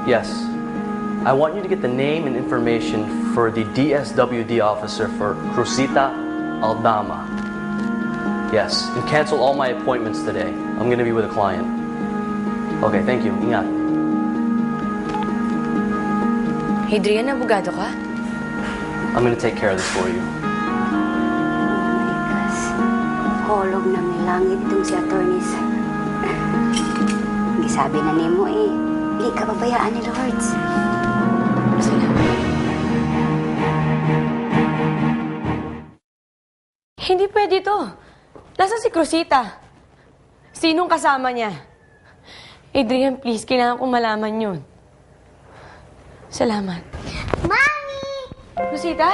Yes. I want you to get the name and information for the DSWD officer for Cruzita Aldama. Yes, and cancel all my appointments today. I'm gonna be with a client. Okay, thank you. Ingat. Adrian, abogado ka? I'm gonna take care of this for you. Marikas, holog na may langit itong si attorneys. Gisabi na nimo di ka babayaan ni Lords. Salamat. Hindi pwede to. Nasaan si Cruzita? Sinong kasama niya? Adrian, please, kailangan kong malaman yun. Salamat. Mami! Cruzita?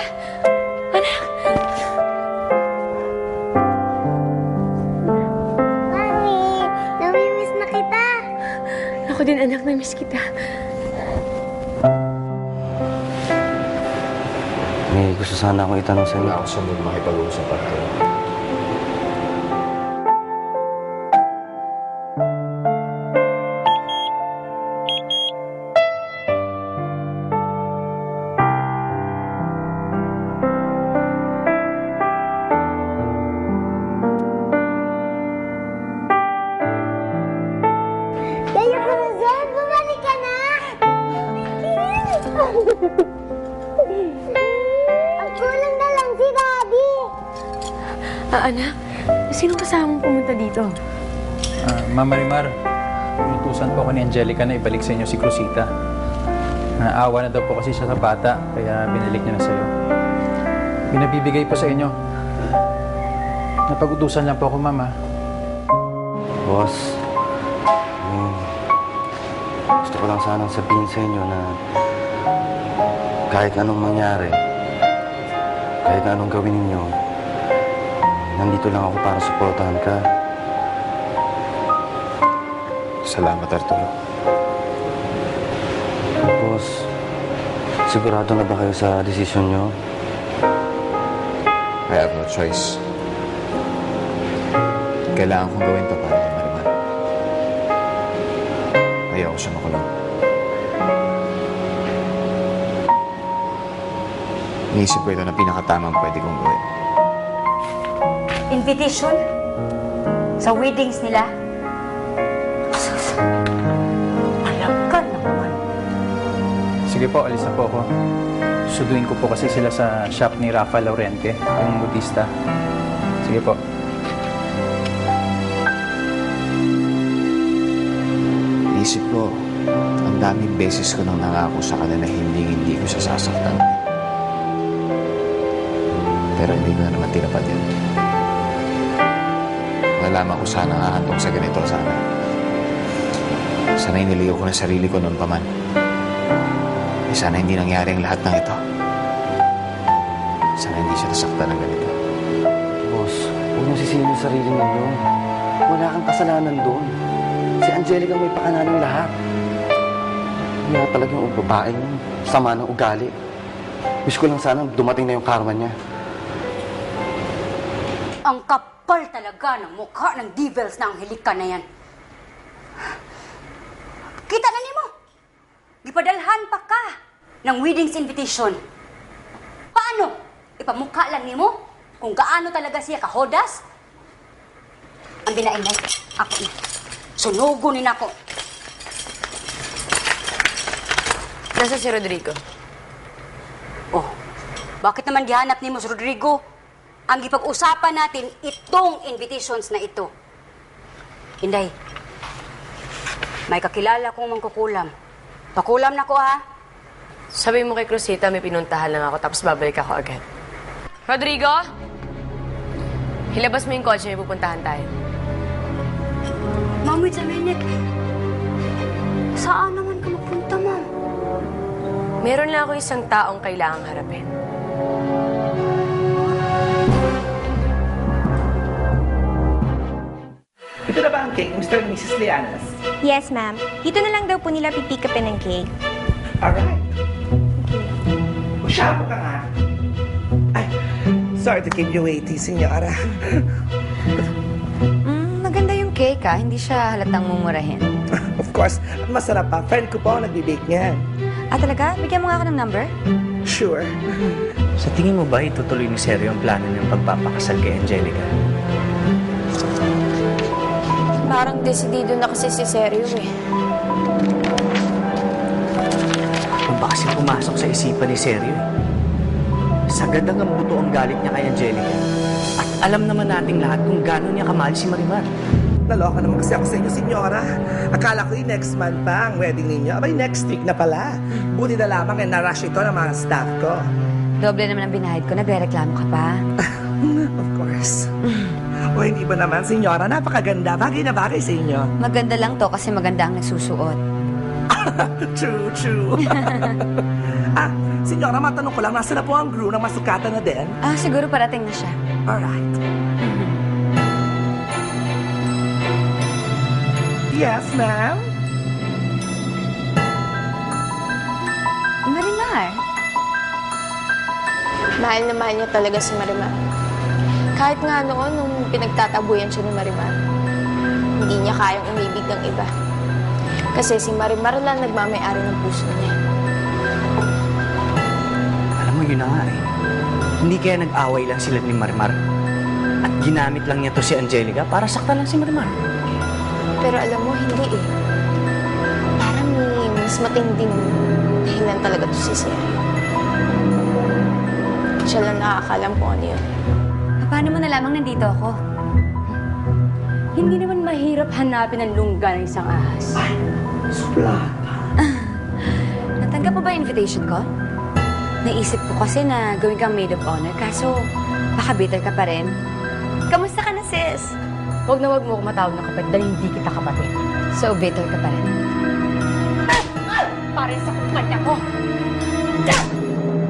Anak? Mami! Namimiss na kita! Ako din, anak, na-miss kita. May gusto sana akong itanong sa inyo. Wala akong sunod makipag-uusap at Kaya ka na, Zed! Bumalik ka na! Ang kulang na lang si Daddy! Anak, sinong kasama mong pumunta dito? Ma'am Marimar, inutusan po ako ni Angelica na ibalik sa inyo si Cruzita. Naawa na daw po kasi siya sa bata, kaya binalik niya na sa'yo. Pinabibigay po sa inyo. Napag-utusan lang po ako, ma'am, ha? Boss, gusto ko lang sanang sabihin sa inyo na kahit anong mangyari, kahit anong gawin ninyo, nandito lang ako para suportahan ka. salamat, Arturo. Boss, sigurado na ba kayo sa desisyon nyo? I have no choice. Kailangan kong gawin to para kay Marimar. Ayaw ko siya makulong. Iniisip ko ito na pinakatamang pwede kong gawin. Invitation? Sa weddings nila? Alam ka naman. Sige po, alis na po ako. Suduin ko po kasi sila sa shop ni Rafa Laurente, yung modista. Sige po. Isip ko, ang daming beses ko nang nangako sa kanila na hindi ko siya sasaktan. Pero hindi ko na naman tinapad yun. Nalaman ko sana hahantong sa ganito sana. Sana iniligaw ko na sarili ko noon pa man. Sana hindi nangyari ang lahat ng ito. Sana hindi siya nasaktan ng ganito. Boss, huwag niyo sisihin yung sarili ninyo. Wala kang kasalanan doon. Si Angelica may pakana ng lahat. Hindi na talaga yung babaeng sama ng ugali. Wish ko lang sana dumating na yung karma niya. Ang kapal talaga ng mukha ng devils na Angelica na yan. Kita na nimo. Gipadalhan pa ka ng wedding's invitation. Paano? Ipamukha lang nimo kung gaano talaga siya kahodas? Ang binainay, ako na. Sunugunin ako. Nasa si Rodrigo? Oh, bakit naman gihanap nimo si Rodrigo? Ang gipag-usapan natin itong invitations na ito. Inday, may kakilala kong mangkukulam. Pakulam na ko, ha? Sabi mo kay Cruzita, may pinuntahan lang ako tapos babalik ako agad. Rodrigo? Hilabas mo yung kotse, may pupuntahan tayo. Ma'am, wait a minute. Saan naman ka magpunta, ma'am? Meron lang ako isang taong kailangang harapin. Ito na ba ang cake, Mr. and Mrs. Lianas? Yes, ma'am. Dito na lang daw po nila pipikapin ng cake. Alright. Masyado ka nga. Ay, sorry to keep you waiting, senyora. Maganda yung cake, Hindi siya halatang mumurahin. Of course. course, at masarap pa. Friend ko po ang nagbibake niyan. Ah, talaga? Bigyan mo nga ako ng number? Sure. Sa tingin mo ba itutuloy ni Seryo ang plano niyang pagpapakasal kay Angelica? Parang desidido na kasi si Seryo eh. Kung ba kasi pumasok sa isipan ni Seryo eh. Sagad ang buto ang galit niya kay Angelica. At alam naman nating lahat kung gaano niya kamahal si Marimar. Naloka naman kasi ako sa inyo, senyora. Akala ko next month pa ang wedding ninyo. Abay, next week na pala. Buti na lamang na-rush ito ng mga staff ko. Doble naman ang binahid ko. Nagre-reklamo ka pa. Of course. O hindi ba naman, senyora? Napakaganda. Bagay na bagay sa inyo. Maganda lang to kasi maganda ang nagsusuot. True, true. Senyora, matanong ko lang, nasa na po ang crew ng masukatan na din? Ah, siguro parating na siya. Alright. Yes, ma'am? Marimar. Mahal na mahal niya talaga si Marimar. Kahit nga noon, nung pinagtatabuyan siya ni Marimar, hindi niya kayang umibig ng iba. Kasi si Marimar lang nagmamay-ari ng puso niya. Alam mo, yun na nga eh. Hindi kaya nag-away lang sila ni Marimar? At ginamit lang niya to si Angelica para saktan lang si Marimar. Pero alam mo, hindi eh. Parang may mas matinding dahilan talaga to si Seryo. Siya lang nakakalam kung ano yun. Paano mo nalamang nandito ako? Hindi naman mahirap hanapin ang lungga ng isang ahas. Natanggap mo ba yung invitation ko? Naisip ko kasi na gawin kang maid of honor, kaso baka bitter ka pa rin. Kamusta ka na, sis? Huwag na huwag mo ako matawag na kapatid dahil hindi kita kapatid. So, bitter ka pa rin. Para sa kumpanya ko.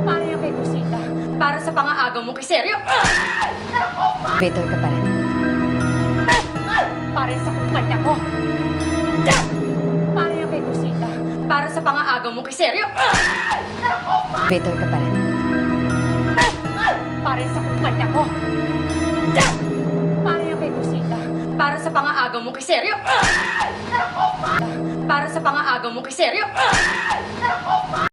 Para yung kay Kusita. Para sa pangaagaw mo kay Seryo. Bitter ka pa rin. Para sa kumpanya ko. Para yung kay Kusita. Para sa pangaagaw mo kay Seryo. Bitter ka pa rin. Para sa kumpanya ko. Para yung kay Kusita. Para sa pangaagaw mo kay Seryo. Para sa pangaagaw mo kay Seryo.